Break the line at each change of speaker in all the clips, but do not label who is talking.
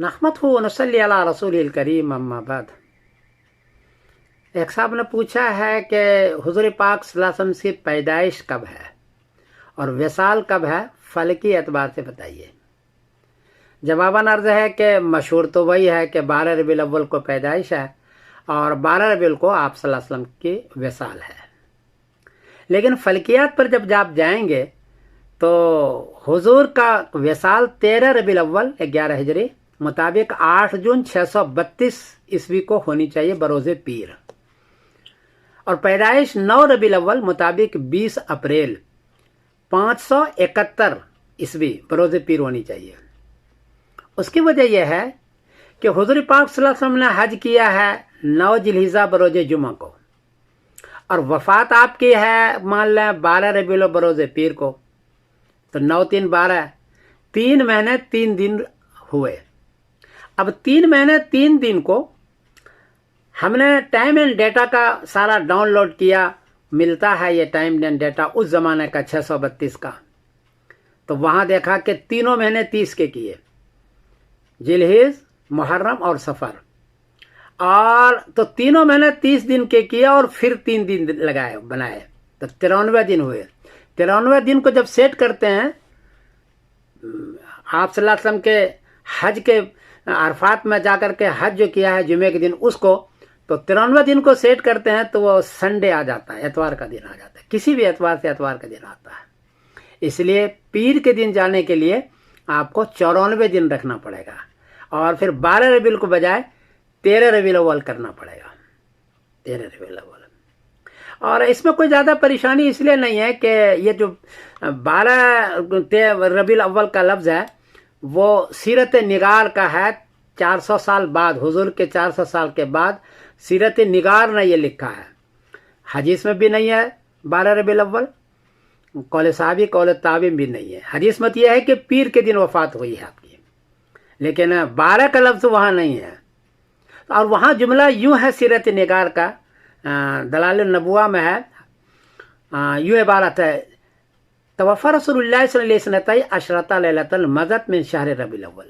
नहमदहु व नसल्ली अला रसूलिल करीम अम्मा बाद। एक साहब ने पूछा है कि हुज़ूर पाक सल्लल्लाहु अलैहि वसल्लम की पैदाइश कब है और विसाल कब है, फलकी एतबार से बताइए। जवाबन अर्ज़ है कि मशहूर तो वही है कि 12 रबीउल अव्वल को पैदाइश है और 12 रबीउल को आप सल्लल्लाहु अलैहि वसल्लम की विसाल है। लेकिन फलकियात पर जब आप जाएंगे तो हुजूर का विसाल 13 रबीउल अव्वल 11 हिजरी मुताबिक 8 जून 632 ईस्वी को होनी चाहिए बरोज़े पीर, और पैदाइश 9 रबीउल अव्वल मुताबिक 20 अप्रैल 571 ईस्वी बरोज़े पीर होनी चाहिए। उसकी वजह यह है कि हुजूर पाक सल्लल्लाहु अलैहि वसल्लम ने हज किया है 9 जिलहिज़्ज़ा बरोज़े जुमा को, और वफ़ात आपकी है मान लें 12 रबीउल अव्वल बरोज़े पीर को, तो 9 3 12 3 महीने 3 दिन हुए। अब 3 महीने 3 दिन को हमने टाइम एंड डेटा का सारा डाउनलोड किया, मिलता है ये टाइम एंड डेटा उस ज़माने का 632 का। तो वहाँ देखा कि तीनों महीने 30 के किए, जिलहिज, मुहर्रम और सफ़र, और तो तीनों महीने 30 दिन के किया और फिर 3 दिन लगाए बनाए, तो 93 दिन हुए। 93 दिन को जब सेट करते हैं आप सल्लल्लाहु अलैहि वसल्लम के हज के अरफात में जाकर के हज जो किया है जुमे के दिन, उसको तो 93 दिन को सेट करते हैं तो वो संडे आ जाता है, एतवार का दिन आ जाता है, किसी भी एतवार से एतवार का दिन आता है। इसलिए पीर के दिन जाने के लिए आपको 94 दिन रखना पड़ेगा और फिर 12 रबीउल को बजाय 13 रबीउल अव्वल करना पड़ेगा, 13 रबीउल अव्वल। और इसमें कोई ज़्यादा परेशानी इसलिए नहीं है कि ये जो 12 रबीउल अव्वल का लफ्ज़ है वो सीरत निगार का है। 400 साल बाद, हुजूर के 400 साल के बाद सीरत निगार ने ये लिखा है। हदीस में भी नहीं है 12 रबीउल अव्वल, कौल साहबी कौल ताबीन भी नहीं है। हदीस मत यह है कि पीर के दिन वफ़ात हुई है आपकी, लेकिन 12 का लफ्ज़ वहाँ नहीं है। और वहाँ जुमला यूँ है सीरत निगार का, दलाल नबुआ में है, यूँ इबारत है, तवफ़ा रसूलुल्लाह सल्लल्लाहु अलैहि वसल्लम अशरता लैलतल मज़त मिन शहर रबीउल अव्वल,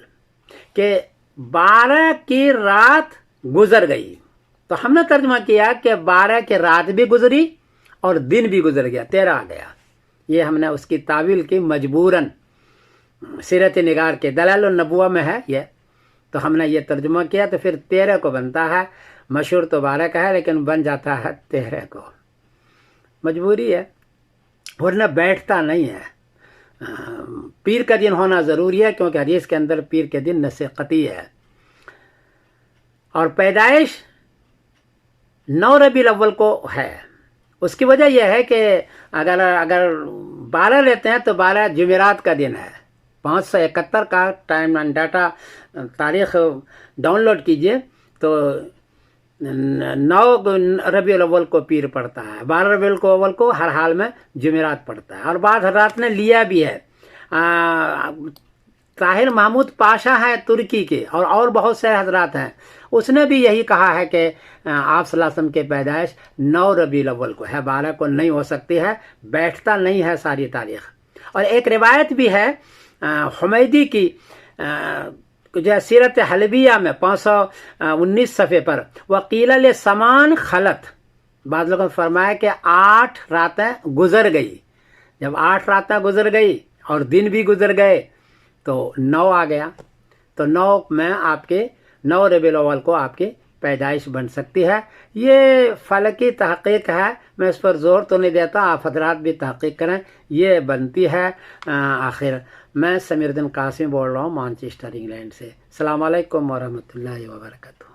के 12 की रात गुजर गई। तो हमने तर्जुमा किया कि 12 की रात भी गुजरी और दिन भी गुजर गया, 13 आ गया। ये हमने उसकी तावील की मजबूरन, सीरत निगार के दलाल नबुआ में है ये, तो हमने ये तर्जुमा किया, तो फिर 13 को बनता है। मशहूर तो 12 का है लेकिन बन जाता है 13 को, मजबूरी है, वरना बैठता नहीं है। पीर का दिन होना ज़रूरी है क्योंकि हदीस के अंदर पीर के दिन नसीक़ती है। और पैदाइश 9 रबीउल अव्वल को है। उसकी वजह यह है कि अगर 12 लेते हैं तो 12 जुमेरात का दिन है। 571 का टाइम एंड डाटा तारीख़ डाउनलोड कीजिए तो 9 रबीउल अव्वल को पीर पड़ता है, 12 रबीउल अव्वल को हर हाल में जुमेरात पड़ता है। और बाद हज़रात ने लिया भी है, ताहिर महमूद पाशा है तुर्की के, और बहुत से हज़रात हैं, उसने भी यही कहा है कि आप सल्लल्लाहु अलैहि वसल्लम के पैदाइश 9 रबीउल अव्वल को है, 12 को नहीं हो सकती है, बैठता नहीं है सारी तारीख़। और एक रिवायत भी है हुमैदी की, जो सीरत हलबिया में 519 सफ़े पर, वकील ले समान खलत, बाद लोगों ने फरमाया कि 8 रातें गुजर गई। जब 8 रातें गुजर गई और दिन भी गुजर गए तो 9 आ गया। तो 9 में आपके 9 रबीउल अव्वल को आपकी पैदाइश बन सकती है। ये फलकी तहक़ीक़ है, मैं इस पर ज़ोर तो नहीं देता, आप हज़रात भी तहक़ीक़ करें, ये बनती है। आखिर मैं समीरुद्दीन कासिम बोल रहा हूँ मैनचेस्टर इंग्लैंड से। अस्सलामु अलैकुम व रहमतुल्लाहि व बरकातहू।